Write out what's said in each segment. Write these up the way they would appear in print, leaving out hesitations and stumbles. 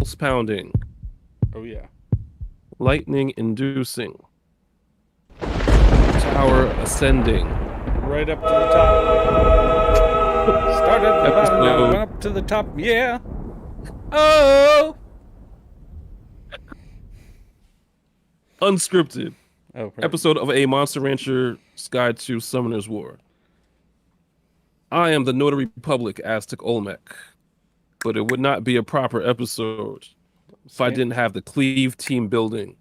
pulse pounding, Oh yeah. lightning inducing, tower ascending. Right up to the top. Started at the bottom, now Episode went up to the top. Yeah. Oh. unscripted. Oh, perfect. Episode of a Monster Rancher Guide to Summoners War. I am the Notary Public Aztec Olmec, but it would not be a proper episode if I didn't have the Cleve team building.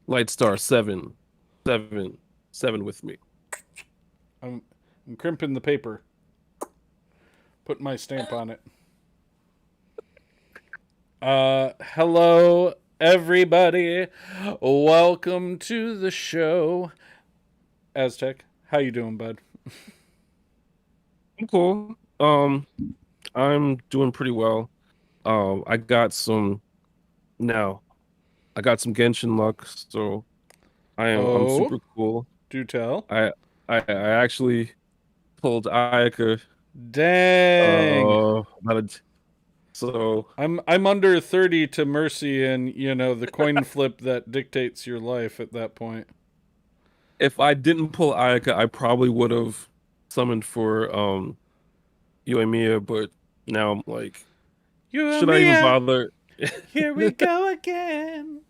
Lightstar 777 with me. I'm crimping the paper. Putting my stamp on it. Hello everybody. Welcome to the show. Aztec, how you doing, bud? I'm cool. I'm doing pretty well. I got some Genshin luck, so I'm super cool. Do tell. I actually pulled Ayaka. Dang. So I'm under 30 to Mercy, and the coin flip that dictates your life at that point. if I didn't pull Ayaka, I probably would have summoned for Yoimiya, but now I'm like, should I even bother? Here we go again.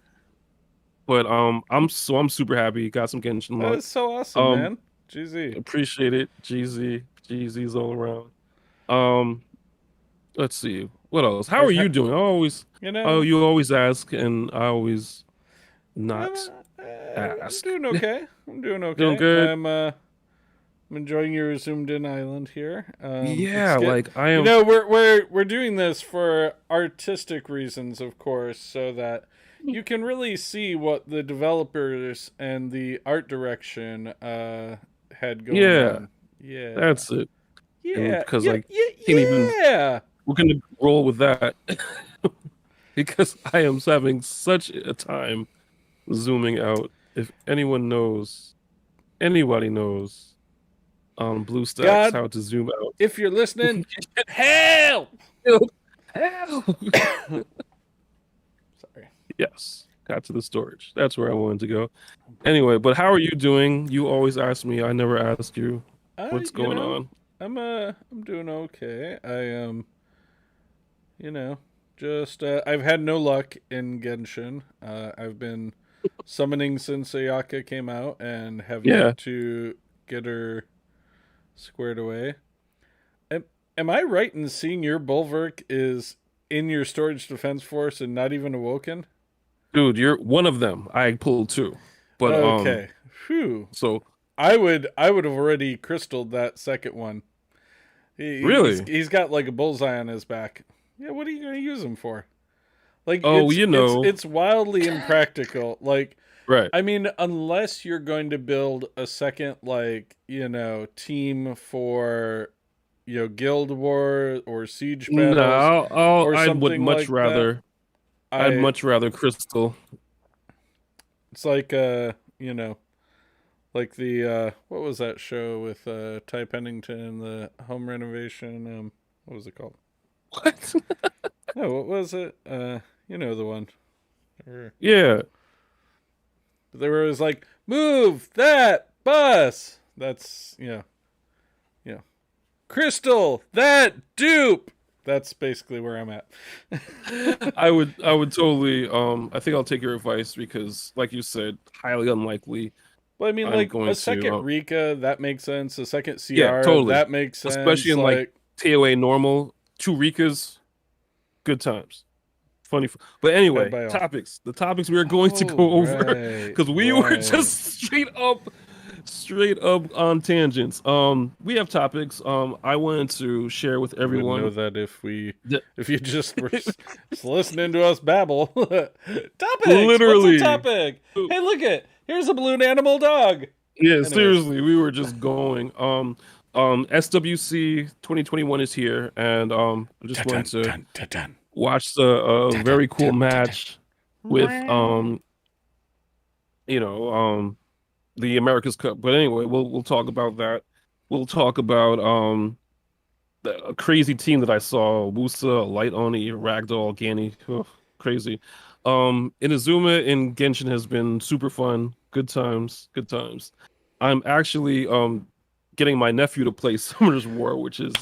But I'm super happy. Got some Genshin luck. That's so awesome, man. GZ. Appreciate it. GZ's all around. Let's see. What else? How are you doing? I always, you always ask, and I always not ask. I'm doing okay. Doing good. I'm enjoying your zoomed in island here. Yeah, like I am. We're doing this for artistic reasons, of course, so that you can really see what the developers and the art direction had going on. Yeah, that's it. Yeah, because can't even. We're gonna roll with that because I am having such a time zooming out. If anybody knows on BlueStacks how to zoom out. If you're listening, help! Help! Sorry. Yes, got to the storage. That's where I wanted to go. Anyway, but how are you doing? You always ask me. I never ask you. What's going on? I'm doing okay. I I've had no luck in Genshin. I've been summoning since Ayaka came out and have yet to get her squared away. Am I right in seeing your Bulwark is in your storage defense force and not even awoken? Dude, you're one of them. I pulled two. But okay. Phew. So I would have already crystalled that second one. Really? He's got like a bullseye on his back. Yeah, what are you going to use him for? Like, it's wildly impractical. Like, right. I mean, unless you're going to build a second, team for, Guild War or Siege battles. No, I would much rather. I'd much rather crystal. It's like, like the what was that show with Ty Pennington, the home renovation? What was it called? What? No, what was it? You know the one. Yeah. They were always like, move that bus. That's yeah. Crystal that dupe. That's basically where I'm at. I would totally. I think I'll take your advice because, like you said, highly unlikely. Well, I mean, a second Rika, that makes sense. A second CR, totally. that makes sense. Especially in like TOA normal, 2 Rikas, good times. Funny, but anyway, topics. The topics we are going to go over because we were just straight up on tangents. We have topics. I wanted to share with everyone. I would know that if you just were just listening to us babble. Topics. Literally. What's a topic? Hey, look it. Here's a balloon animal dog. Yeah, anyways. Seriously, we were just going. SWC 2021 is here, and I just wanted to watch the very cool match with the America's Cup. But anyway, we'll talk about that. We'll talk about a crazy team that I saw: Wusa, Light Oni, Ragdoll, Gani. Oh, crazy. Inazuma in Genshin has been super fun. Good times, good times. I'm actually getting my nephew to play Summoners War, which is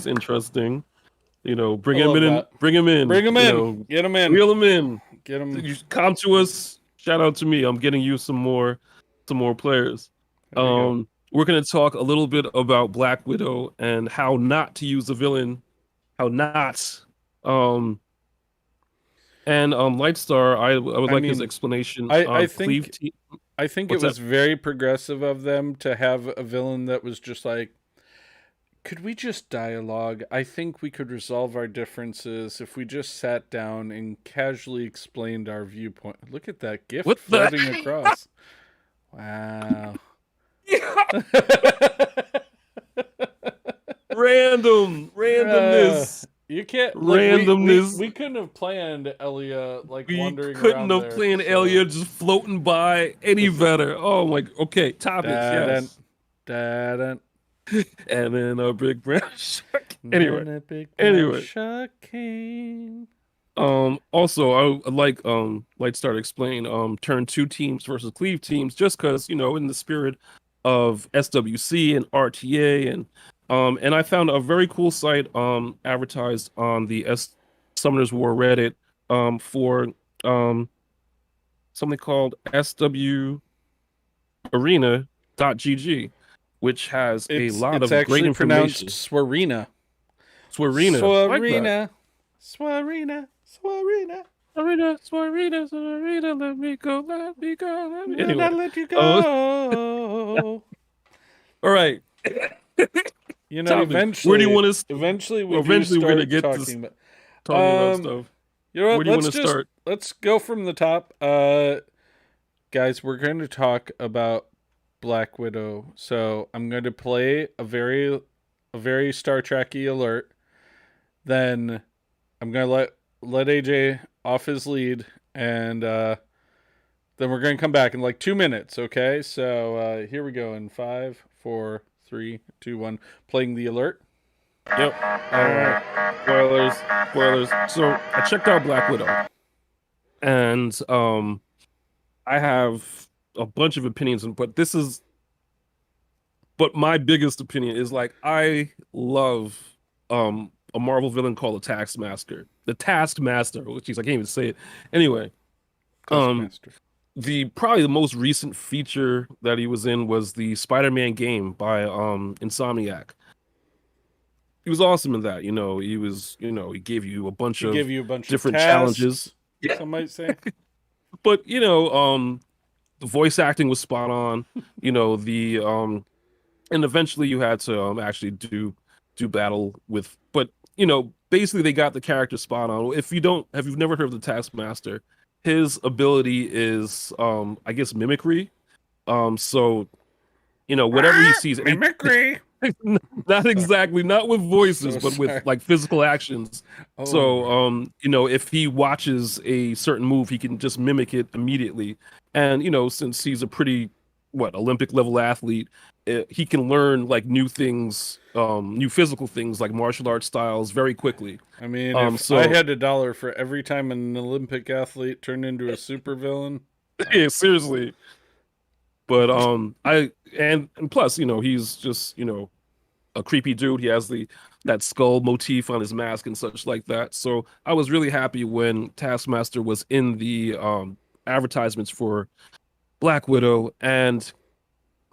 interesting. You know, I love that. bring him in. Bring him You in. know, Get him in. reel him in. Get him. You come to us. Shout out to me. I'm getting you some more players. There you go. We're gonna talk a little bit about Black Widow and how not to use the villain, how not. And Lightstar, I would like his explanation on I Cleave think I think it was very progressive of them to have a villain that was just like, could we just dialogue? I think we could resolve our differences if we just sat down and casually explained our viewpoint. Look at that gift floating across. Wow. Randomness. You can't randomness. We couldn't have planned Elia wandering around. We couldn't have planned Elia just floating by any better. Oh my. Okay, topics. Yes. And then a big brown shark. Anyway. Shark came. Also, I like start explaining turn 2 teams versus cleave teams, just because, you know, in the spirit of SWC and RTA, and I found a very cool site advertised on the Summoners War Reddit for something called SWArena.gg, which has a lot of great information. It's Swarena. Swarena. Swarena. Swarena. Swarena. Swarena, let me go. Anyway. Not let you go. All right. You know, eventually, where do you want to? Eventually, we're gonna get talking about stuff. You know what? Where do you want to start? Let's go from the top. Guys, we're going to talk about Black Widow. So I'm going to play a very Star Trek-y alert. Then I'm going to let AJ off his lead, and then we're going to come back in like 2 minutes, okay? So here we go in 5, 4, 3, 2, 1. Playing the alert. Yep. Spoilers. So I checked out Black Widow, and I have a bunch of opinions, but my biggest opinion is, like, I love a Marvel villain called the Taskmaster. The Taskmaster, which is, I can't even say it. Anyway, probably the most recent feature that he was in was the Spider-Man game by Insomniac. He was awesome in that. You know, he gave you a bunch of different challenges. Some might say. But, you know, the voice acting was spot on. You know, and eventually you had to actually do battle with, but, you know, basically they got the character spot on. If you've never heard of the Taskmaster, his ability is I guess mimicry. So, you know, whatever he sees, mimicry. Not exactly, not with voices, but with like physical actions. Oh. So, you know, if he watches a certain move, he can just mimic it immediately. And, you know, since he's a pretty Olympic level athlete, he can learn like new things, new physical things like martial arts styles very quickly. I mean, if I had $1 for every time an Olympic athlete turned into a supervillain. Yeah, seriously. But and plus, you know, he's just, you know, a creepy dude. He has that skull motif on his mask and such like that. So I was really happy when Taskmaster was in the advertisements for Black Widow, and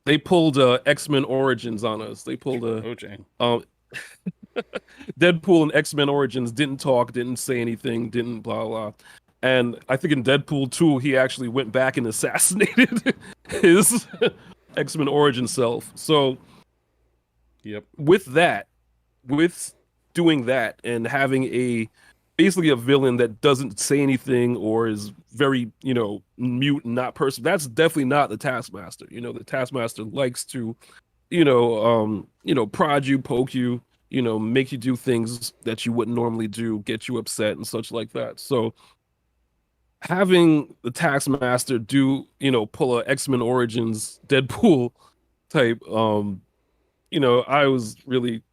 they pulled X-Men Origins on us. They pulled Deadpool and X-Men Origins, didn't talk, didn't say anything, didn't blah blah. And I think in Deadpool 2, he actually went back and assassinated his X-Men Origin self. So, yep. With doing that and having basically a villain that doesn't say anything or is very, you know, mute and not person, that's definitely not the Taskmaster. You know, the Taskmaster likes to, you know, prod you, poke you, you know, make you do things that you wouldn't normally do, get you upset and such like that. So having the Taskmaster pull a X-Men Origins Deadpool type, you know, I was really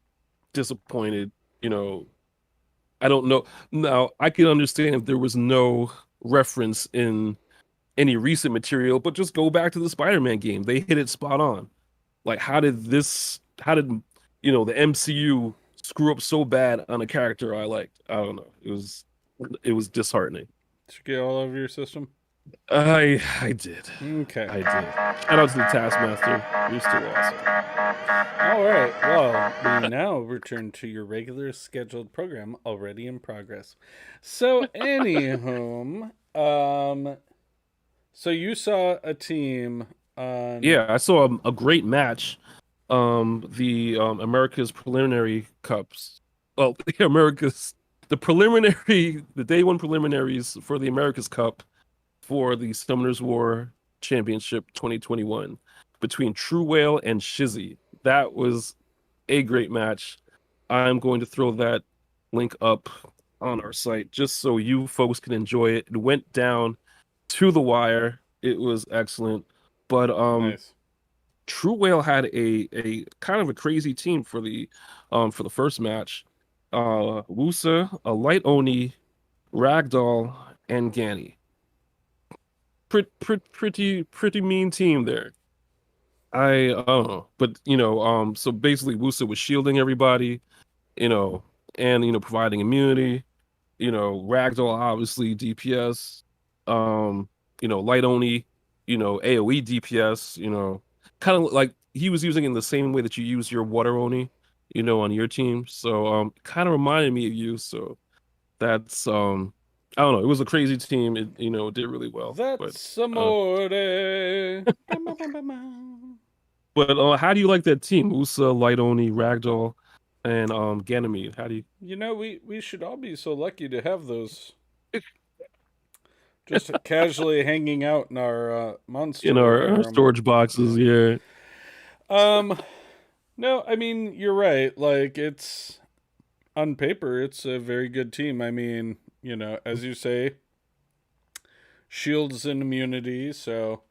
disappointed. You know, I don't know. Now, I can understand if there was no reference in any recent material, but just go back to the Spider-Man game. They hit it spot on. Like, how did, the MCU screw up so bad on a character I liked? I don't know. It was disheartening. Did you get all over your system? I did. Okay. I did. Shout out to the Taskmaster. You're still awesome. All right. Well, we now return to your regular scheduled program already in progress. So, anywho, so you saw a team on. Yeah, I saw a great match. The America's preliminary cups. Well, the day one preliminaries for the America's Cup for the Summoners War Championship 2021 between True Whale and Shizzy. That was a great match. I'm going to throw that link up on our site just so you folks can enjoy it. It went down to the wire. It was excellent. But Nice. True Whale had a kind of a crazy team for the first match. Wusa, a light Oni, Ragdoll, and Ganny. Pretty mean team there. I don't know, but so basically Wusa was shielding everybody, and providing immunity. Ragdoll obviously DPS, light Oni, AoE DPS, kind of like he was using in the same way that you use your water Oni, on your team. So kind of reminded me of you. So that's I don't know. It was a crazy team. It did really well. That's amore. But how do you like that team? Usa, Light Oni, Ragdoll, and Ganymede. How do you? We should all be so lucky to have those. Just casually hanging out in our monster in our storage boxes. Yeah. No, I mean you're right. Like it's on paper, it's a very good team. I mean, as you say, shields and immunity, so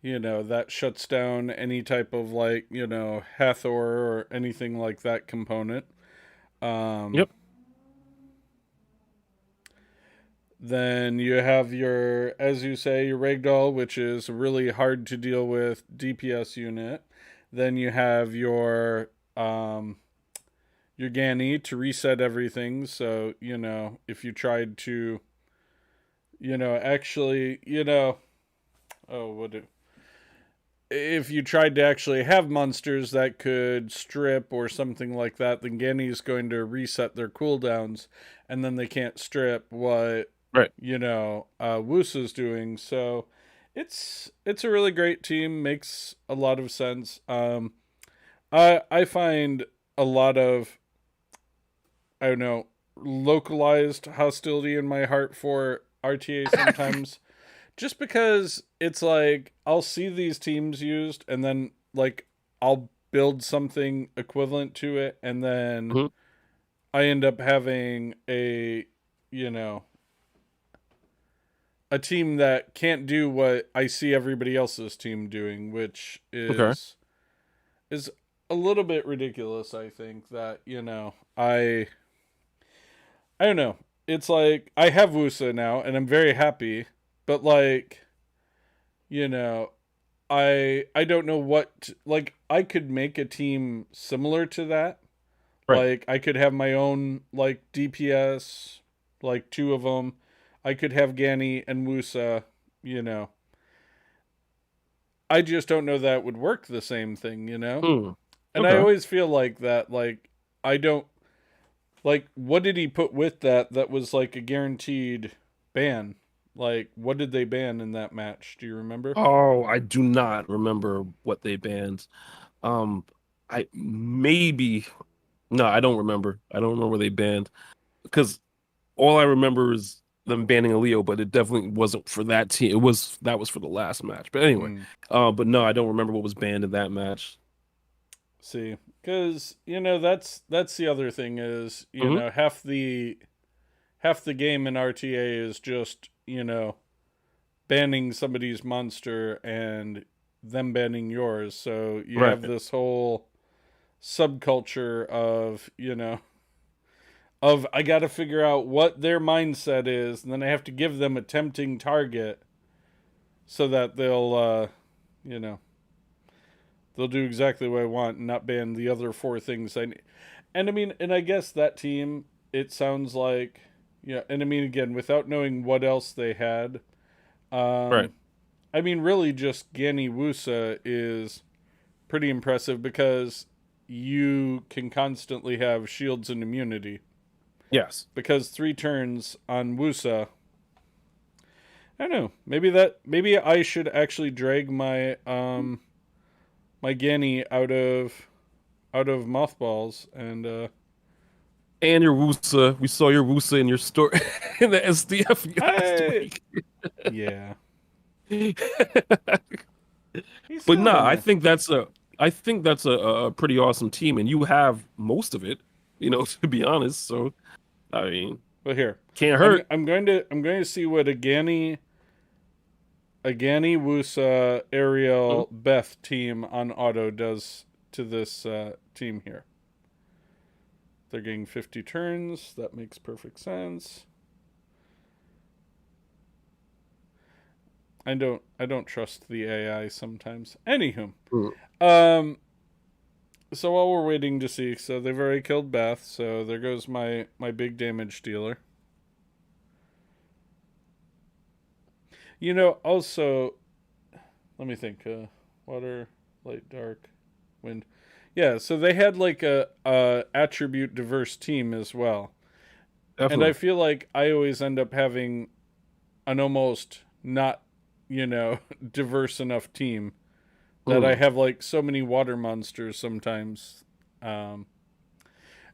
that shuts down any type of like Hathor or anything like that component. Yep. Then you have your, as you say, your Ragdoll, which is really hard to deal with DPS unit. Then you have your Ganny to reset everything. So if you tried to, actually, if you tried to actually have monsters that could strip or something like that, then Ganny is going to reset their cooldowns, and then they can't strip what right. Wusa's doing. So it's a really great team. Makes a lot of sense. I find a lot of, I don't know, localized hostility in my heart for RTA sometimes. Just because it's like I'll see these teams used and then like I'll build something equivalent to it, and then I end up having a team that can't do what I see everybody else's team doing, which is a little bit ridiculous. I think that I don't know. It's like I have Wusa now and I'm very happy. But like, I don't know what like I could make a team similar to that. Right. Like I could have my own like DPS, like 2 of them. I could have Ganny and Wusa. I just don't know that would work the same thing. Okay. And I always feel like that. Like I don't like what did he put with that was like a guaranteed ban. Like, what did they ban in that match? Do you remember? Oh, I do not remember what they banned. I maybe no, I don't remember. I don't remember what they banned because all I remember is them banning a Leo, but it definitely wasn't for that team. That was for the last match. But anyway, but no, I don't remember what was banned in that match. See, because that's the other thing is half the game in RTA is just banning somebody's monster and them banning yours. So you have this whole subculture of, of I got to figure out what their mindset is, and then I have to give them a tempting target so that you know, they'll do exactly what I want and not ban the other four things I need. And I mean, and I guess that team, it sounds like, yeah, and I mean, again, without knowing what else they had, Right. I mean, really just Gani Wusa is pretty impressive because you can constantly have shields and immunity. Yes. Because 3 turns on Wusa, I don't know. Maybe I should actually drag my my Gani out of mothballs and your Wusa. We saw your Wusa in your store in the SDF last week. Yeah. But nah, I think that's a pretty awesome team, and you have most of it, to be honest. So, I mean, well, here can't hurt. I'm going to see what a Gani Wusa Ariel Beth team on auto does to this team here. They're getting 50 turns. That makes perfect sense. I don't trust the AI sometimes. Anywho, so while we're waiting to see, so they've already killed Beth. So there goes my big damage dealer. Also, let me think. Water, light, dark, wind. Yeah, so they had like a attribute diverse team as well. Definitely. And I feel like I always end up having an almost not, diverse enough team that I have like so many water monsters sometimes. I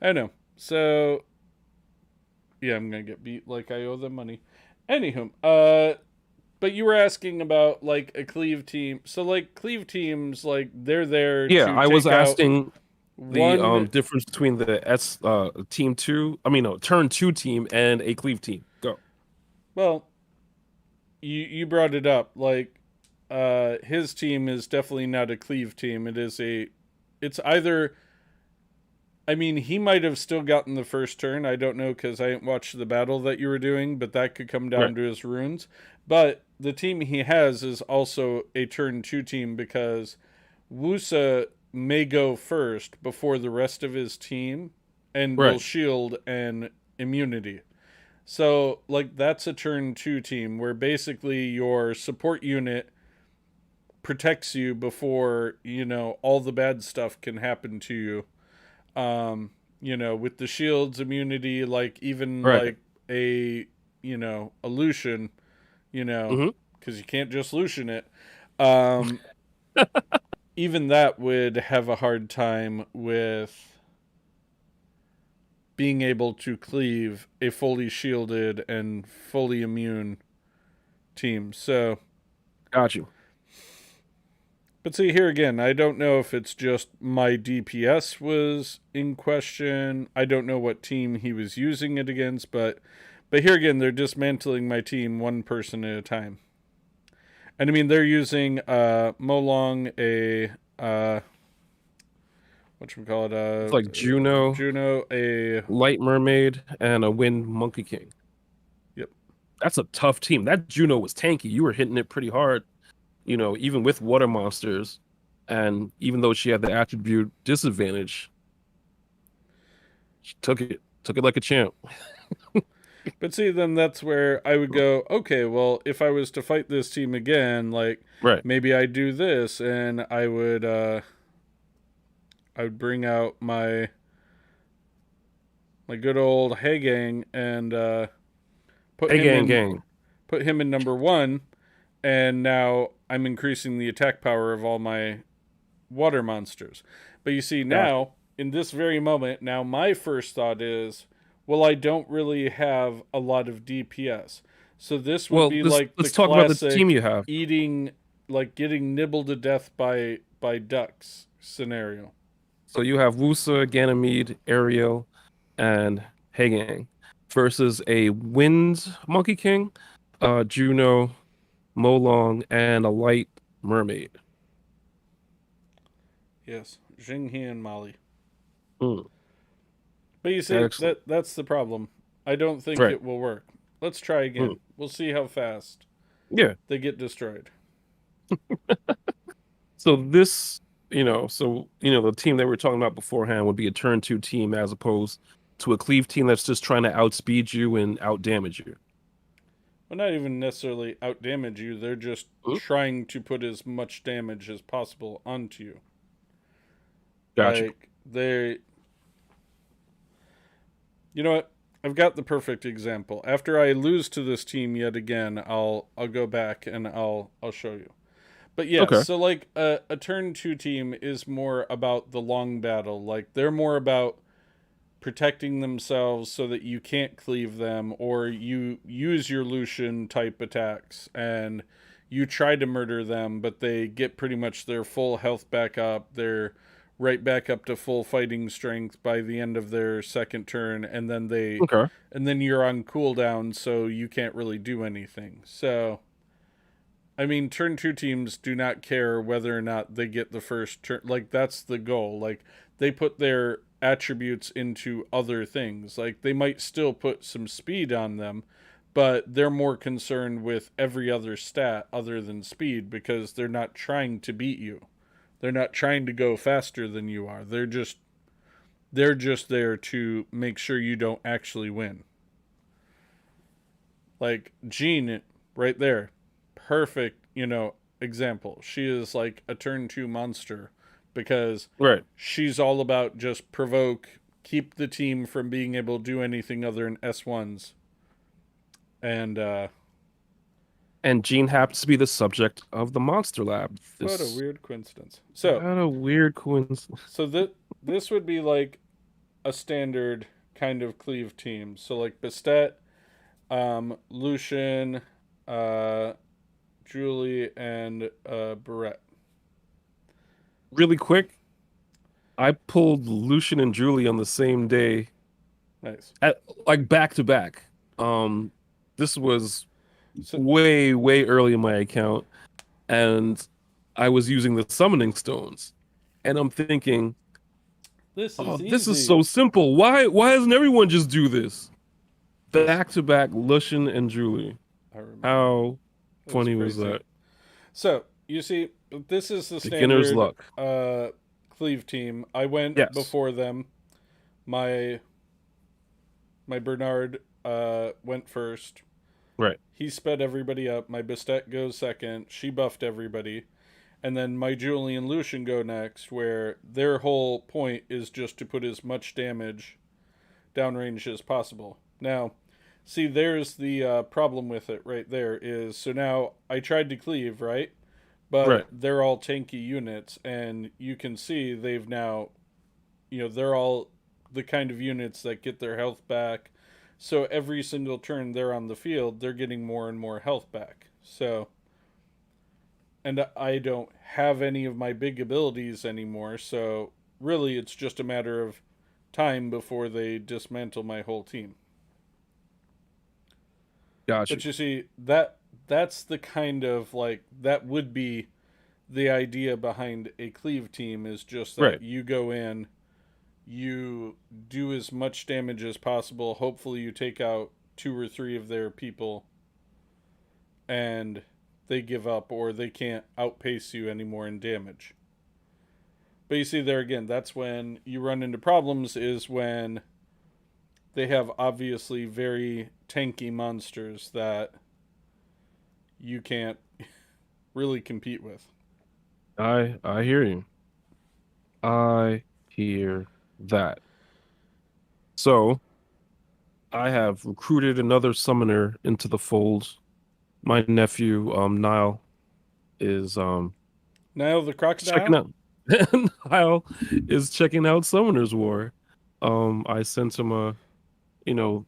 don't know. So yeah, I'm gonna get beat like I owe them money. Anywho, but you were asking about like a cleave team. So like cleave teams, like they're there. Yeah, I was asking the difference between the team 2. I mean, no, turn 2 team and a cleave team. Go. Well, you brought it up. Like, his team is definitely not a cleave team. It's either. I mean, he might have still gotten the first turn. I don't know because I didn't watch the battle that you were doing, but that could come down to his runes. But the team he has is also a turn 2 team because Wusa may go first before the rest of his team and will shield and immunity. So, like, that's a turn 2 team where basically your support unit protects you before, all the bad stuff can happen to you. With the shields, immunity, like, even like a Lucian, because you can't just Lucian it. Even that would have a hard time with being able to cleave a fully shielded and fully immune team. So, got you. But see, here again, I don't know if it's just my DPS was in question. I don't know what team he was using it against, but here again, they're dismantling my team one person at a time. And I mean, they're using Molong, whatchamacallit? It's like Juno, a Light Mermaid, and a Wind Monkey King. Yep. That's a tough team. That Juno was tanky. You were hitting it pretty hard, even with water monsters. And even though she had the attribute disadvantage, she took it like a champ. But see, then that's where I would go, okay, well, if I was to fight this team again, like, maybe I'd do this, and I would bring out my good old Hagang and put him in number 1, and now I'm increasing the attack power of all my water monsters. But you see, now, in this very moment, now my first thought is, well, I don't really have a lot of DPS. So this would be like let's talk about the team you have. Eating, like getting nibbled to death by ducks scenario. So you have Wusa, Ganymede, Ariel, and Hagang versus a Wind Monkey King, Juno, Molong, and a Light Mermaid. Yes, Jinghe and Molly. Mm. But you see, Excellent. that's the problem. I don't think Right. it will work. Let's try Mm. again. We'll see how fast Yeah. they get destroyed. So this, the team that we were talking about beforehand would be a turn two team as opposed to a cleave team that's just trying to outspeed you and outdamage you. Well, not even necessarily outdamage you. They're just Mm. trying to put as much damage as possible onto you. Got you. Like they, you know what? I've got the perfect example. After I lose to this team yet again, I'll go back and I'll show you. But yes, Okay. so like a turn two team is more about the long battle. Like they're more about protecting themselves so that you can't cleave them, or you use your Lucian type attacks and you try to murder them, but they get pretty much their full health back up. They're right back up to full fighting strength by the end of their second turn, and Okay. then you're on cooldown, so you can't really do anything. So I mean, turn two teams do not care whether or not they get the first turn. Like, that's the goal. Like, they put their attributes into other things. Like, they might still put some speed on them, but they're more concerned with every other stat other than speed because they're not trying to beat you. They're not trying to go faster than you are. They're just there to make sure you don't actually win. Like Jean right there, perfect, example. She is like a turn two monster because Right. she's all about just provoke, keep the team from being able to do anything other than S1s. And And Jean happens to be the subject of the Monster Lab. what a This weird coincidence. So, What a weird coincidence. so that this would be like a standard kind of cleave team. So like Bastet, Lucian, uh, Julie, and Barrett. Really quick, I pulled Lucian and Julie on the same day, Nice. at like back to back. Um, this was So way, way early in my account, and I was using the summoning stones. And I'm thinking, this oh, is this is easy. so simple. Why doesn't everyone just do this? Back to back, Lucian and Julie. I remember. How That was funny was crazy. that? So you see, this is the Beginner's standard luck. cleave team. I went Yes. before them. My Bernard went first. Right. He sped everybody up. My Bastet goes second. She buffed everybody. And then my Julian Lucian go next, where their whole point is just to put as much damage downrange as possible. Now, see, there's the problem with it right there is so now I tried to cleave, right? But Right. they're all tanky units, and you can see they've now, they're all the kind of units that get their health back. So every single turn they're on the field, they're getting more and more health back. So, and I don't have any of my big abilities anymore. So really, it's just a matter of time before they dismantle my whole team. Got you. But you see, that's the kind of like that would be the idea behind a cleave team is just that Right. you go in, you do as much damage as possible. Hopefully, you take out two or three of their people, and they give up or they can't outpace you anymore in damage. But you see, there again, that's when you run into problems. Is when they have obviously very tanky monsters that you can't really compete with. I hear you. I hear that. So I have recruited another summoner into the fold. My nephew, Niall, is Now the checking crocodile. out Niall is checking out Summoners War. I sent him you know,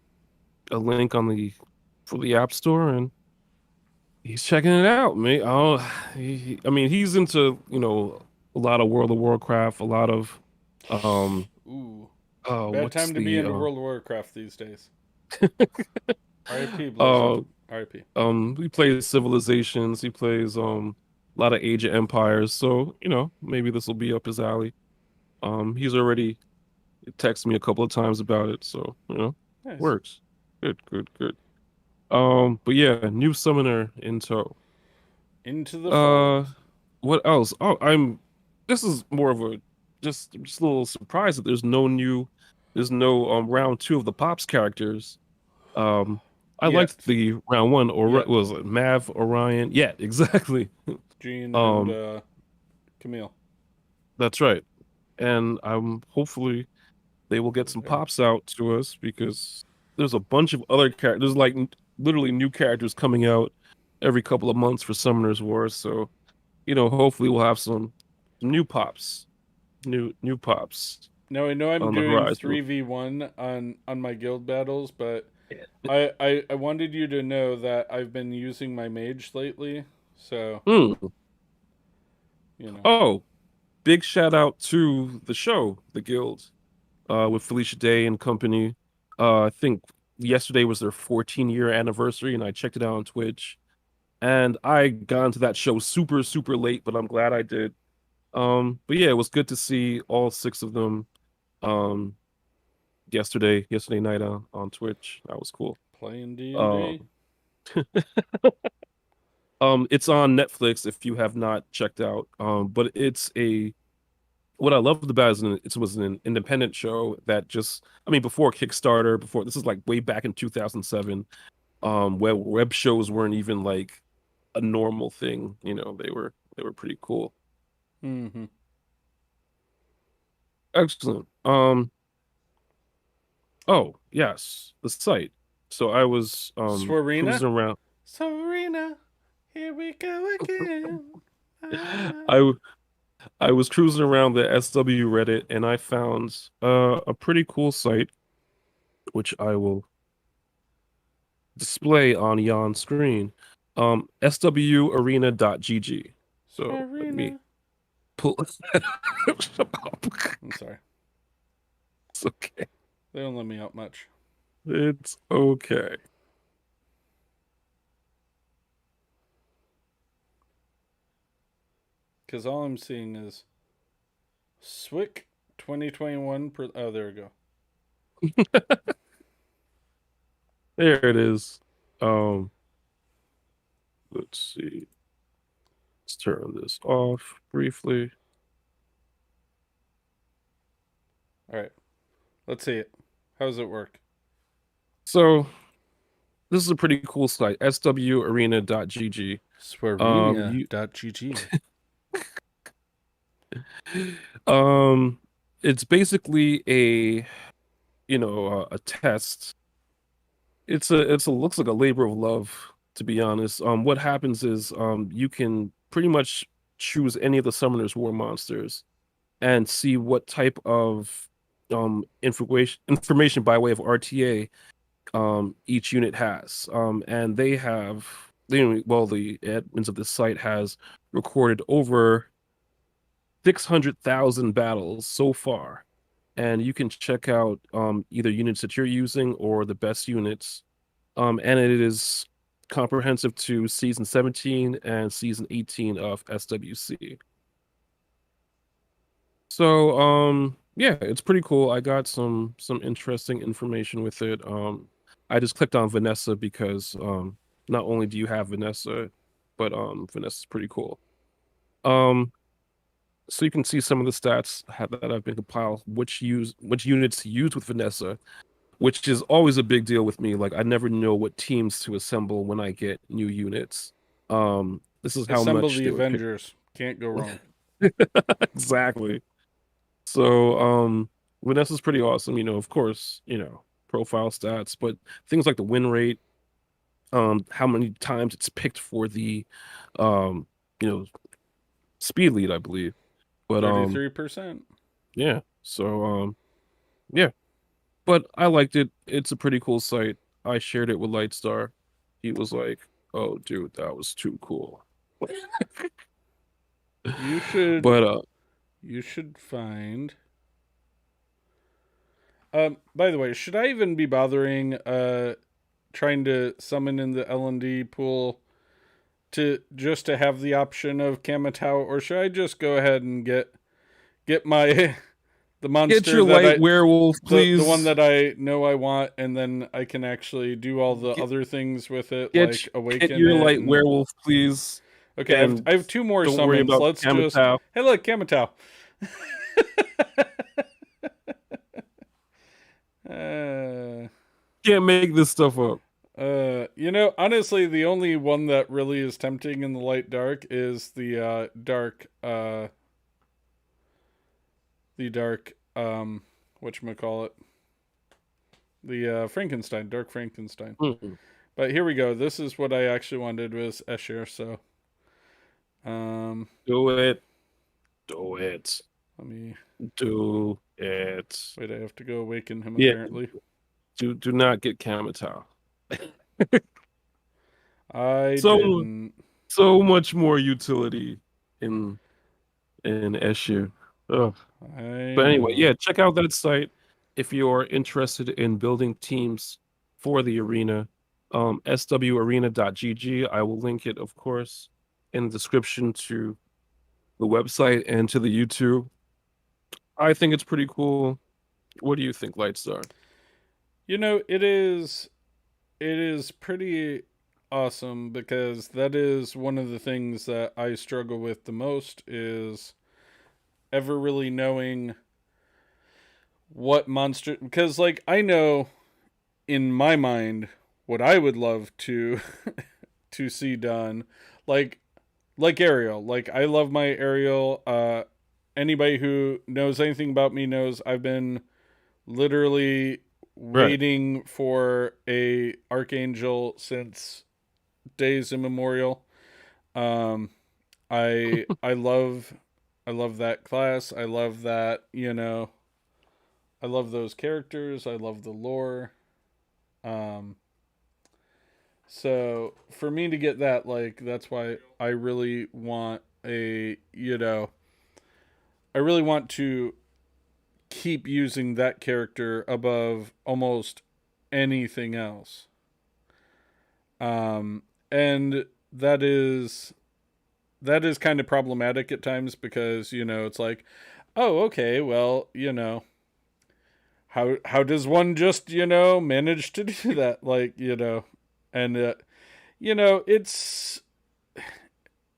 a link on the for the App Store and he's checking it out, man. Oh, I mean, he's into, a lot of World of Warcraft, a lot of um Ooh, oh, bad what's time to be the into World of Warcraft these days. R.I.P. Blizzard. uh R.I.P. he plays Civilizations, he plays a lot of Age of Empires, so maybe this will be up his alley. He's already It texted me a couple of times about it, so Nice. works. Good, good, good. But yeah, new summoner in tow. Into the Uh, fold. what else? Oh, this is more of a just a little surprised that there's no round two of the Pops characters. Um, I liked Yet. the round one, or what Yet. was it, Mav, Orion? Yeah, exactly. Jean and Um, Camille. that's right. And hopefully they will get Over some there. pops out to us because there's a bunch of other characters, like literally new characters coming out every couple of months for Summoners War. So, hopefully we'll have some new pops, new pops Now I know I'm on the doing horizon. 3v1 on my guild battles, but I wanted you to know that I've been using my mage lately, so Hmm. you know. Oh, big shout out to the show, The Guild, with Felicia Day and company. I think yesterday was their 14-year anniversary, and I checked it out on Twitch. And I got into that show super, super late, but I'm glad I did. But yeah, it was good to see all six of them um yesterday night on Twitch. That was cool. Playing Um, D&D. it's on Netflix if you have not checked out. But what I loved about it is it was an independent show that I mean, before Kickstarter, before this is like way back in 2007, where web shows weren't even like a normal thing. They were pretty cool. Mm-hmm. Excellent. Oh, yes, the site. So I was Swarina? cruising around. Swarina, here we go again. I I was cruising around the SW Reddit and I found a pretty cool site which I will display on yon screen. SWArena.gg. So let me Swarina. pull that up. I'm sorry. It's okay. They don't let me out much. It's okay. Because all I'm seeing is Swick 2021. Oh, there we go. There it is. Um, let's see. Let's turn this off briefly. All right. Let's see it. How does it work? So this is a pretty cool site, SWArena.gg. You Swarina.gg. it's basically a test. It's a looks like a labor of love, to be honest. What happens is you can pretty much choose any of the Summoners War monsters and see what type of information by way of RTA each unit has. And the admins of this site has recorded over 600,000 battles so far. And you can check out either units that you're using or the best units. And it is comprehensive to season 17 and season 18 of SWC. So yeah, it's pretty cool. I got some interesting information with it. I just clicked on Vanessa because not only do you have Vanessa, but Vanessa's pretty cool. Um so you can see some of the stats that have been compiled, which units used with Vanessa, which is always a big deal with me. Like I never know what teams to assemble when I get new units. This is how Assemble much the they were picked. Avengers. Can't go wrong. Exactly. So, Vanessa's pretty awesome, of course, profile stats, but things like the win rate, how many times it's picked for the, um, you know, speed lead, I believe. But, 33%. yeah. So, yeah. But I liked it. It's a pretty cool site. I shared it with Lightstar. He was like, "Oh, dude, that was too cool." You should But, you should find by the way, should I even be bothering trying to summon in the L&D pool to have the option of Kamatau, or should I just go ahead and get my the monster get your light werewolf, please. The one that I know I want, and then I can actually do all the other things with it, like awaken. Get your light werewolf, please. Okay, I have 2 more summons. Let's just. Hey, look, Kamatau. Can't make this stuff up. Honestly, the only one that really is tempting in the light dark is the dark whatchamacallit? The Frankenstein, Dark Frankenstein. Mm-hmm. But here we go. This is what I actually wanted was Escher, so do it. Let me do it. Wait, I have to go awaken him apparently. Do not get Kamatau. I didn't. So much more utility in Escher. But anyway, check out that site if you're interested in building teams for the arena. SWArena.gg. I will link it, of course, in the description to the website and to the YouTube. I think it's pretty cool. What do you think, Lightstar? It is pretty awesome because that is one of the things that I struggle with the most is ever really knowing what monster, because like I know in my mind what I would love to to see done, like Ariel. Like I love my Ariel. Anybody who knows anything about me knows I've been literally waiting for a Archangel since days immemorial. I love that class. I love that, I love those characters. I love the lore. So for me to get that, like, that's why I really want I really want to keep using that character above almost anything else. And that is kind of problematic at times because, it's like, oh, okay, well, how does one just, manage to do that? Like, and,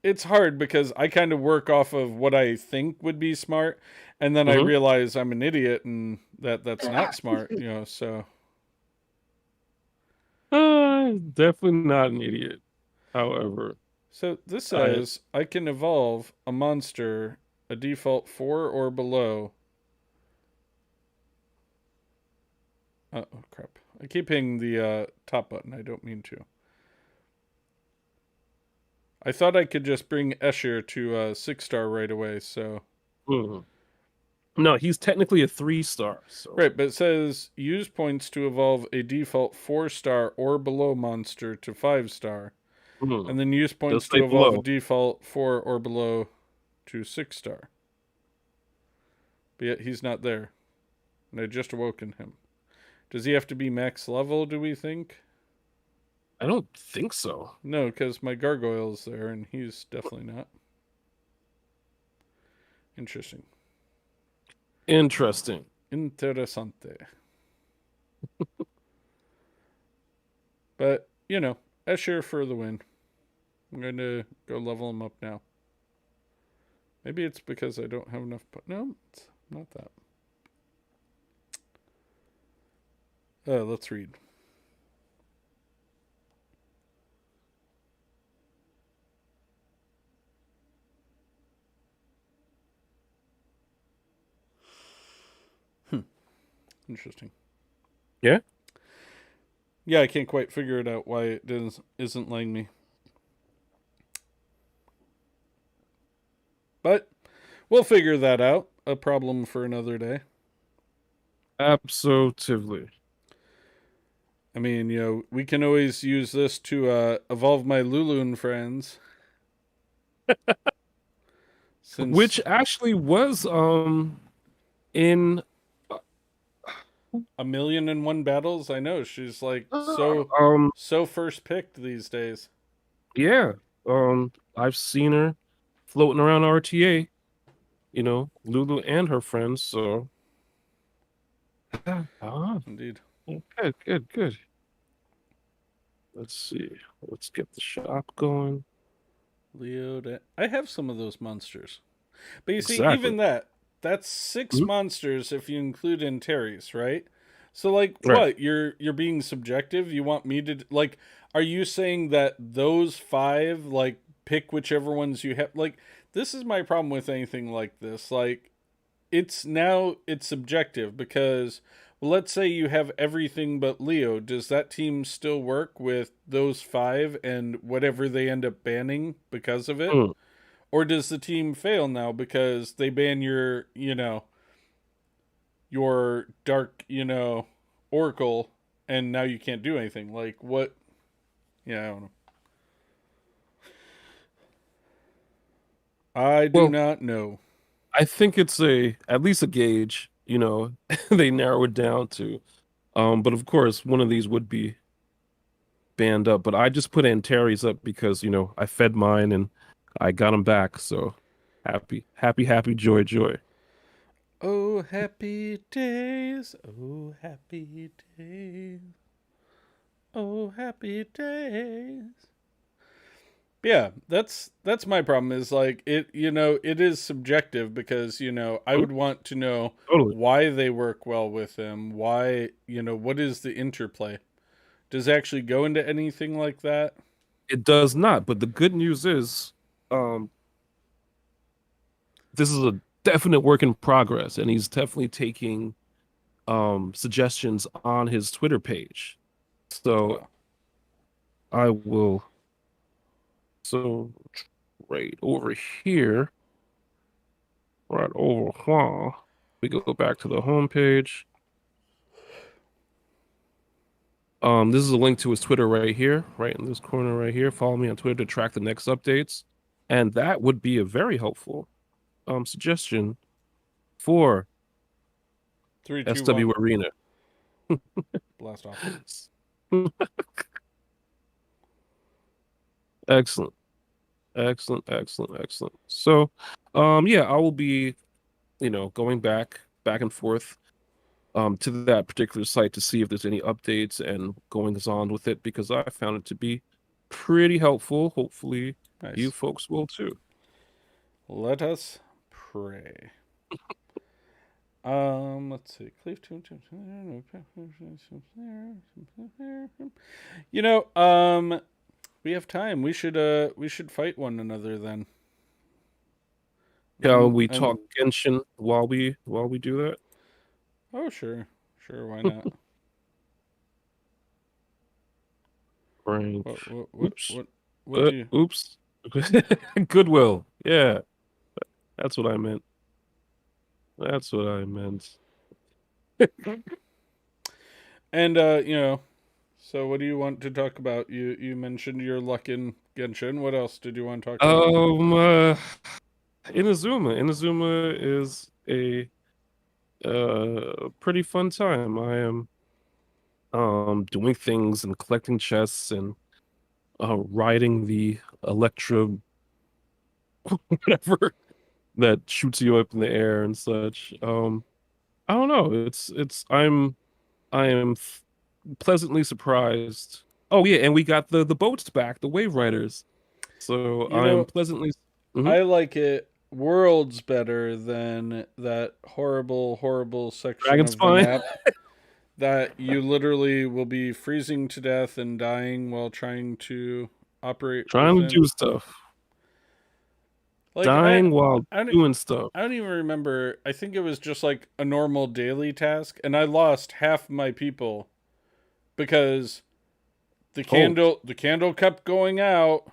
it's hard because I kind of work off of what I think would be smart. And then I realize I'm an idiot and that's not smart, so. Definitely not an idiot. However. So this says I can evolve a monster a default 4 or below. Oh, crap. I keep hitting the top button. I don't mean to. I thought I could just bring Escher to 6-star right away, so. No, he's technically a 3-star. So. Right, but it says use points to evolve a default 4-star or below monster to 5-star. And then use points to evolve a default 4 or below to 6-star. But yet he's not there. And I just awoken him. Does he have to be max level, do we think? I don't think so. No, because my gargoyle's there, and he's definitely not. Interesting. Interessante. But, Escher for the win. I'm going to go level him up now. Maybe it's because I don't have enough... No, it's not that. Let's read. Interesting. Yeah? Yeah, I can't quite figure it out why it isn't letting me. But we'll figure that out. A problem for another day. Absolutely. I mean, we can always use this to evolve my Lulun friends. Which actually was in 1,000,001 battles. I know she's like so first picked these days. Yeah. I've seen her floating around RTA. Lulu and her friends, so Ah, Indeed. good, good, good. Let's see. Let's get the shop going. Leo, I have some of those monsters. But you see, Exactly. even that's 6 Mhm. monsters if you include Antares, right? So like Right. what? You're being subjective? You want me to like are you saying that those 5 like pick whichever ones you have like this is my problem with anything like this. Like it's subjective because well, let's say you have everything but Leo. Does that team still work with those 5 and whatever they end up banning because of it? Mm. Or does the team fail now because they ban your dark, oracle and now you can't do anything? Like what? Yeah, I don't know. I do Well, not know. I think it's at least a gauge, they narrow it down to. But of course, one of these would be banned up. But I just put Antares up because, I fed mine and I got him back. So happy, happy, happy, joy, joy. Oh, happy days. Oh, happy days. Oh, happy days. Yeah, that's my problem is like it is subjective because, I Mhm. would want to know Totally. why they work well with him, why, what is the interplay? Does it actually go into anything like that? It does not. But the good news is, um, this is a definite work in progress, and he's definitely taking suggestions on his Twitter page. So Oh. I will. So right over here, right over here, we go back to the home page. This is a link to his Twitter right here, right in this corner right here. Follow me on Twitter to track the next updates, and that would be a very helpful suggestion for 3, 2, SW 1. Arena. Blast off. Excellent, excellent, excellent, excellent. So, yeah, I will be, going back and forth to that particular site to see if there's any updates and goings on with it because I found it to be pretty helpful. Hopefully, you Nice. folks will too. Let us pray. Let's see. Cleave to we have time. We should fight one another then. Shall we And talk Genshin while we do that? oh sure. Sure, why not? Frank. What what what Oops. what what do you Oops. Goodwill. Yeah, that's what I meant. That's what I meant. And so what do you want to talk about? You mentioned your luck in Genshin. What else did you want to talk about? Inazuma. Inazuma is a pretty fun time. I am doing things and collecting chests and riding the Electra whatever that shoots you up in the air and such. I don't know. I am pleasantly surprised. Oh yeah, and we got the boats back, the Wave Riders. So You I am know, pleasantly. Mhm. I like it worlds better than that horrible, horrible section Dragon of the Spine. map that you literally will be freezing to death and dying while trying to operate Trying to within. do stuff. Like Dying while I don't, doing stuff. I don't even remember. I think it was just like a normal daily task, and I lost half my people because Oh, the candle kept going out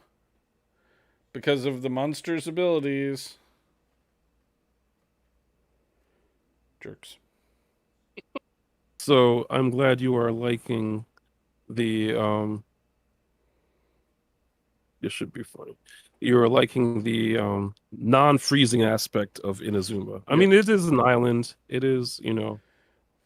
because of the monster's abilities. Jerks. so I'm glad you are liking the this should be funny. You're liking the non-freezing aspect of Inazuma. I Yep. mean, it is an island. It is,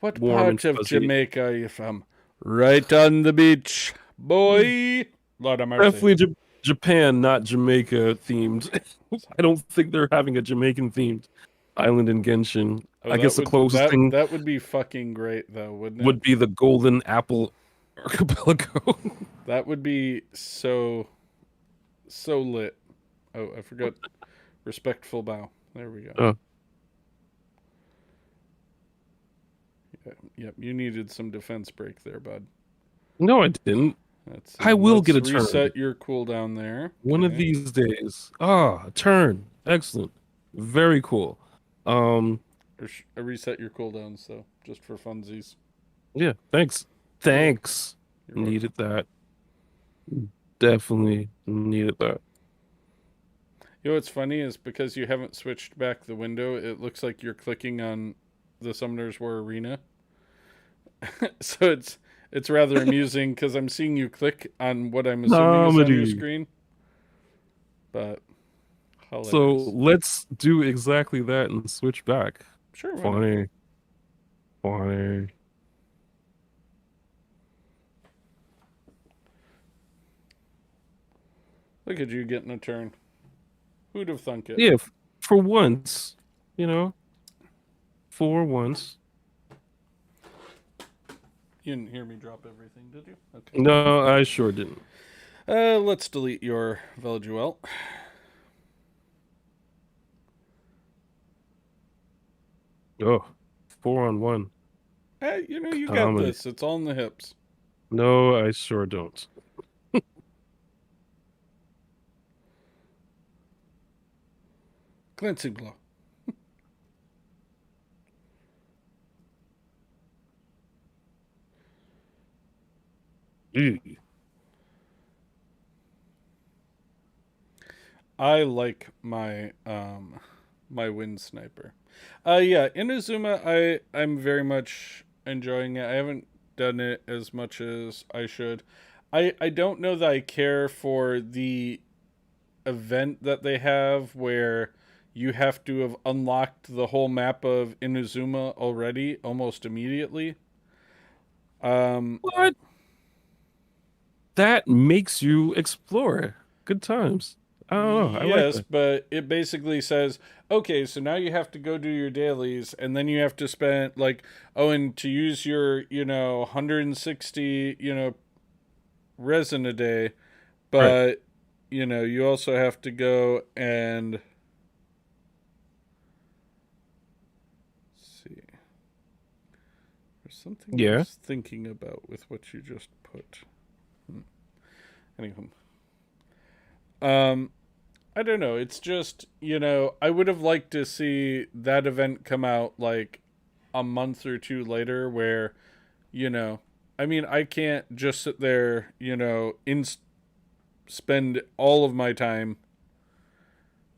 What warm and part of fuzzy. Jamaica are you from? Right on the beach, boy. Lord of mercy. Definitely Japan, not Jamaica themed. I don't think they're having a Jamaican themed. island in Genshin. Oh, I guess the closest thing that would be fucking great though, wouldn't it? would be the Golden Apple Archipelago. That would be so lit. Oh, I forgot. Respectful bow. There we go. Oh. Yep, you needed some defense break there, bud. No, I didn't. I will get a turn. Reset your cooldown there. One of these days. A turn. Excellent. Very cool. Reset your cooldowns though, just for funsies. Yeah, thanks. Thanks. Needed that. Definitely needed that. You know what's funny is because you haven't switched back the window, it looks like you're clicking on the Summoners War Arena. So it's rather amusing because I'm seeing you click on what I'm assuming is on your screen. But hilarious. So let's do exactly that and switch back. Sure. Funny. Look at you getting a turn. Who'd have thunk it? Yeah, for once, for once. You didn't hear me drop everything, did you? Okay. No, I sure didn't. Let's delete your Veluduel. Oh, 4-on-1. You got this. It's all in the hips. No, I sure don't. Glancing blow. I like my my wind sniper. Yeah, Inazuma I'm very much enjoying it. I haven't done it as much as I should. I don't know that I care for the event that they have where you have to have unlocked the whole map of Inazuma already almost immediately. What? That makes you explore. Good times. I don't know. Yes, like but it basically says, okay, so now you have to go do your dailies, and then you have to spend and to use your 160 resin a day, but right. You also have to go and see. There's something I was thinking about with what you just put. Anywho. I don't know. It's just, I would have liked to see that event come out like a month or two later where, I can't just sit there, spend all of my time,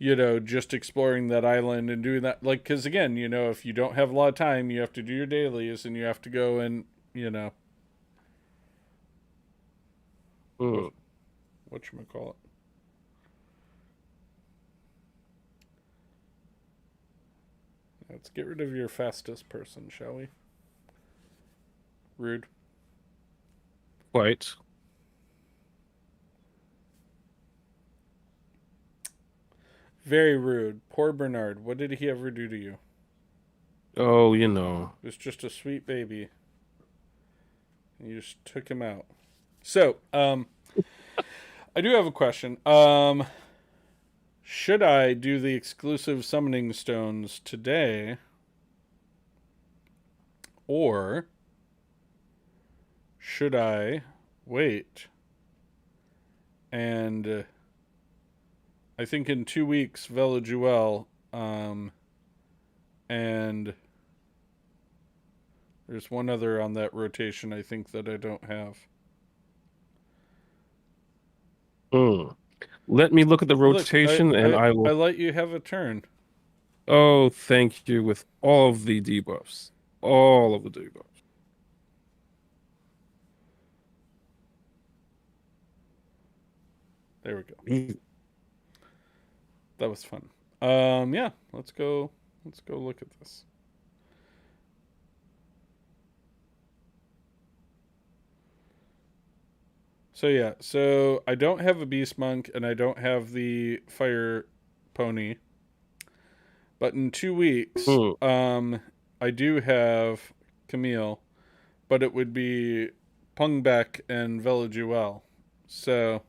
just exploring that island and doing that. Like, because again, if you don't have a lot of time, you have to do your dailies and you have to go and, whatchamacallit. Let's get rid of your fastest person, shall we? Rude. Quite. Very rude. Poor Bernard. What did he ever do to you? Oh, He was just a sweet baby. And you just took him out. So, I do have a question. Should I do the exclusive summoning stones today? Or should I wait? And I think in 2 weeks, Veluduel, and there's one other on that rotation I think that I don't have. Let me look at the rotation. Look, and I will. I let you have a turn. Oh, thank you. With all of the debuffs. All of the debuffs. There we go. That was fun. Yeah, let's go look at this. So yeah, so I don't have a Beast Monk and I don't have the Fire Pony. But in 2 weeks, Hmm. I do have Camille, but it would be Pungbeck and Velajuel. So,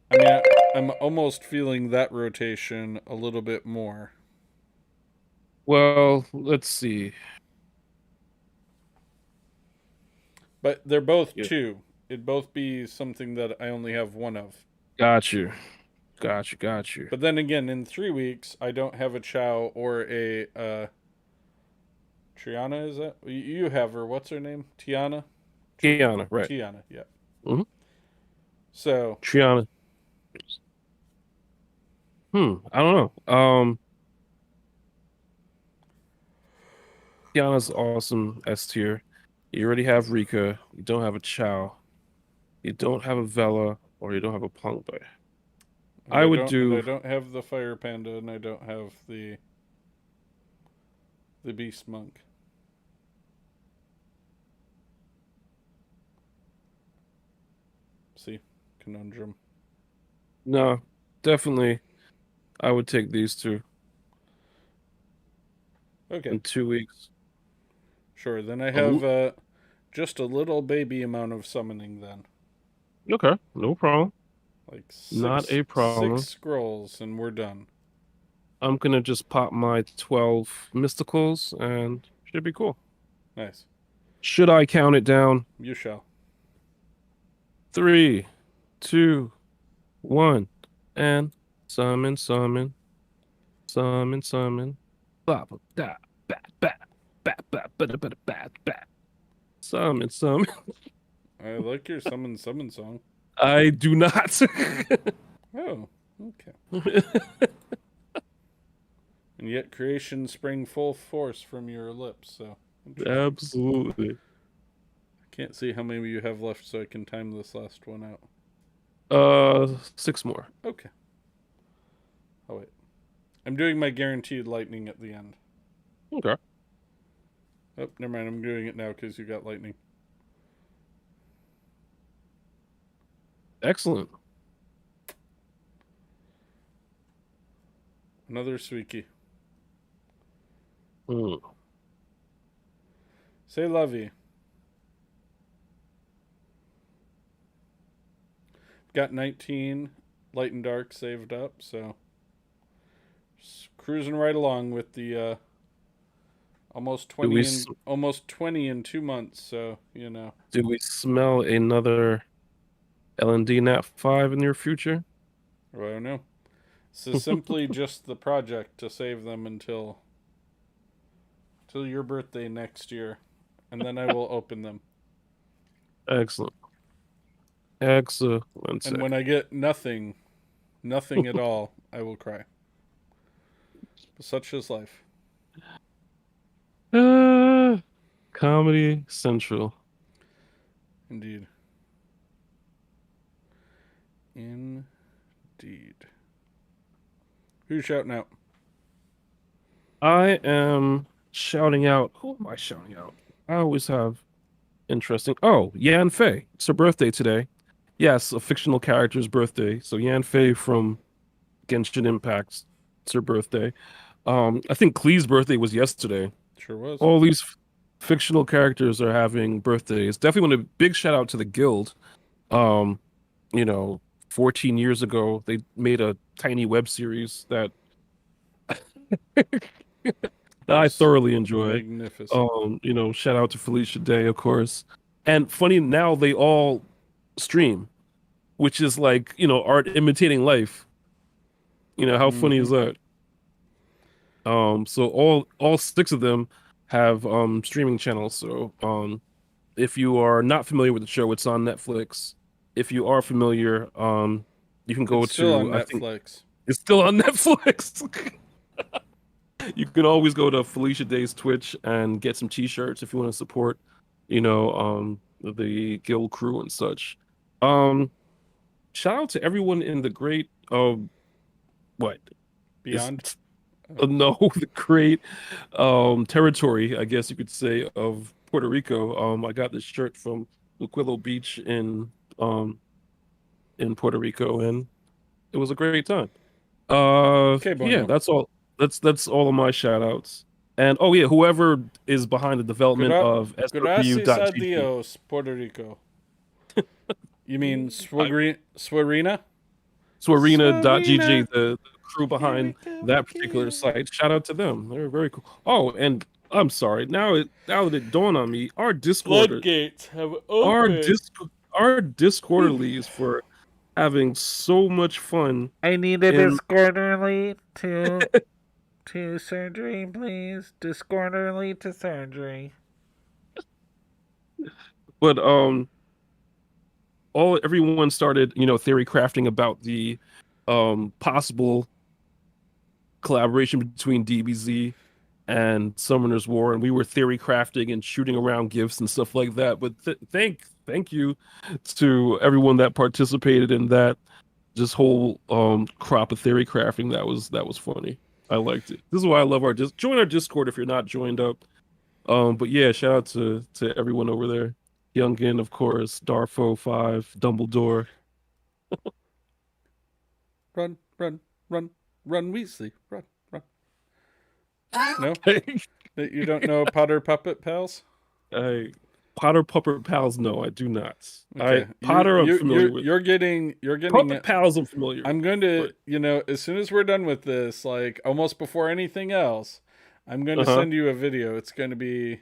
I mean, I'm almost feeling that rotation a little bit more. Well, let's see. But they're both Yeah. two. It'd both be something that I only have one of. Got you. Got you. Got you. But then again, in 3 weeks, I don't have a Chow or a Triana. Is that you have her? What's her name? Tiana. Kiana, right. Tiana. Yeah. Mm-hmm. So Triana. I don't know. Kiana's awesome S tier. You already have Rika. You don't have a Chow. You don't have a Vela, or you don't have a Punk Boy. I would I do. don't have the Fire Panda, and I don't have the Beast Monk. See, conundrum. No, definitely. I would take these two Okay, in 2 weeks. sure. Then I Oh, have just a little baby amount of summoning. Then okay, no problem. like Not a six problem. scrolls, and we're done. I'm gonna just pop my 12 mysticals and should be cool. Nice. Should I count it down? You shall. 3, 2, 1, and summon, summon, summon, summon. Ba ba da ba ba ba ba ba da ba da ba ba. Summon, summon. I like your summon song. I do not. Oh, okay. And yet creation sprang full force from your lips. So Absolutely. I can't see how many you have left, so I can time this last one out. 6 more. Okay. Oh wait, I'm doing my guaranteed lightning at the end. Okay. Oh, never mind. I'm doing it now because you got lightning. Excellent. Another Suiki. Hmm. Say lovey. Got 19 light and dark saved up, so just cruising right along with the almost Do we 20 in almost 20 in 2 months. So do we smell another LND Nat 5 in your future? I don't know. This is simply just the project to save them until your birthday next year, and then I will open them. Excellent. Excellent. And when I get nothing at all, I will cry. But such is life. Comedy Central. Indeed. Indeed. Who's shouting out? I am shouting out. Who am I shouting out? I always have interesting. Oh, Yan Fei. It's her birthday today. Yes, a fictional character's birthday. So Yan Fei from Genshin Impact. It's her birthday. I think Klee's birthday was yesterday. Sure was. All these fictional characters are having birthdays. Definitely want a big shout out to the guild. Um, 14 years ago, they made a tiny web series that I thoroughly enjoy. Magnificent. Shout out to Felicia Day, of course. And funny, now they all stream, which is like, art imitating life. How funny is that? So all 6 of them have streaming channels. So if you are not familiar with the show, it's on Netflix. If you are familiar, you can go It's still to on I think Netflix. it's still on Netflix. You can always go to Felicia Day's Twitch and get some t-shirts if you want to support, the guild crew and such. Shout out to everyone in the great what Beyond. no, the great territory, I guess you could say, of Puerto Rico. I got this shirt from Luquillo Beach in Puerto Rico, and it was a great time. Okay, Yeah, Bono. that's all. That's all of my shout outs. And oh yeah, whoever is behind the development of Gracias a SW.gg. Dios, Puerto Rico. You mean Swarina? Swarina.gg, the crew behind that particular site. Shout out to them. They're very cool. Oh, and I'm sorry. Now that it dawned on me, our Discord Floodgates have opened. Our Discorderlies for having so much fun. I need a Discorderly to surgery, please. Discorderly to surgery. But everyone started, theory crafting about the possible collaboration between DBZ and Summoners War, and we were theory crafting and shooting around gifts and stuff like that. But thank you to everyone that participated in that just whole crop of theory crafting. That was funny. I liked it. This is why I love join our Discord if you're not joined up. But yeah, shout out to everyone over there. Youngin, of course, Darfo 5, Dumbledore. Run, Weasley, run. No? You don't know Potter Puppet Pals? Potter Puppet Pals, no, I do not. Okay. I'm familiar with. You're getting Puppet Pals, I'm familiar I'm going to, as soon as we're done with this, like almost before anything else, I'm going to send you a video. It's going to be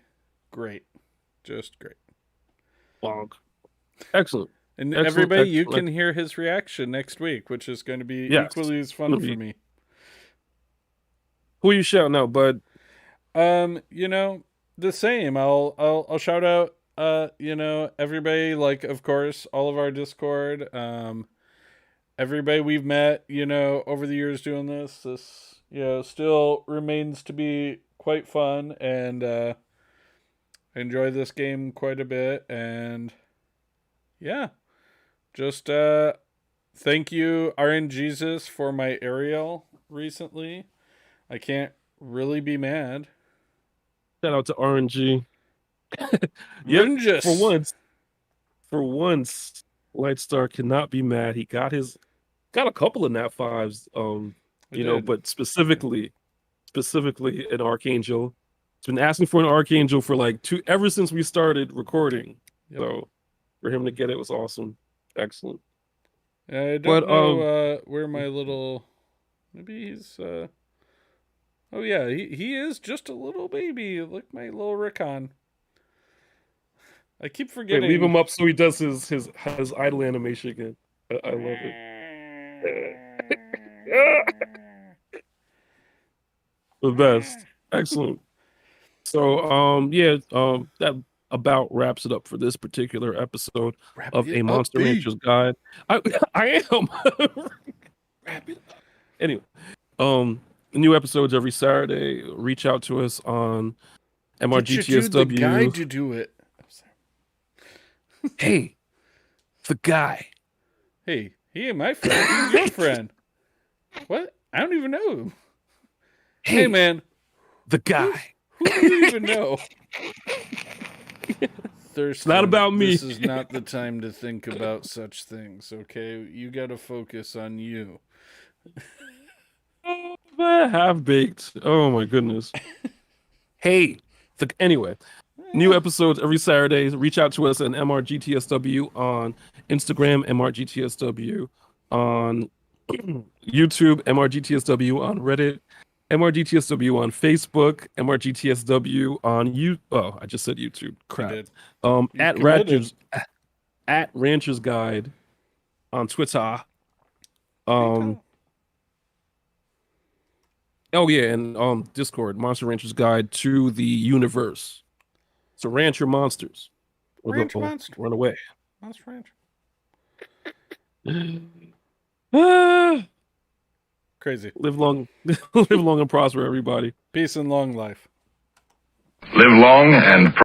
great. Just great. Bonk. Excellent. And everybody, you can hear his reaction next week, which is going to be equally as fun for me. Who are you shouting out, bud? The same. I'll shout out everybody, like, of course, all of our Discord, everybody we've met, over the years doing this still remains to be quite fun, and I enjoy this game quite a bit, and yeah, just thank you RNGesus for my Ariel recently. I can't really be mad. Shout out to RNG. Yeah, for once, Lightstar cannot be mad. He got a couple of nat 5s, but specifically an Archangel. He's been asking for an Archangel for ever since we started recording. Yep. So for him to get it was awesome. Excellent. I don't know where my little, maybe he's oh yeah, he is just a little baby. Look, my little Rickon. I keep forgetting. Wait, leave him up so he does his idle animation again. I love it. The best. Excellent. So that about wraps it up for this particular episode of A Monster Rancher's Guide. I am. Wrap it up. Anyway, new episodes every Saturday. Reach out to us on MRGTSW. The guy to do it. Hey, the guy. Hey, he ain't my friend. He's your friend. What? I don't even know him. Hey man, the guy. Who do you even know? It's not about me. This is not the time to think about such things, okay? You got to focus on you. Half-baked. Oh my goodness. Hey, anyway, new episodes every Saturday. Reach out to us at MRGTSW on Instagram, MRGTSW on YouTube, MRGTSW on Reddit, MRGTSW on Facebook, MRGTSW on I just said YouTube. Crap. At Rancher's Guide on Twitter. Oh yeah, and Discord, Monster Rancher's Guide to the Universe. So ranch your monsters. Monster. Run away. Monster Ranch. Crazy. Live long and prosper, everybody. Peace and long life. Live long and prosper.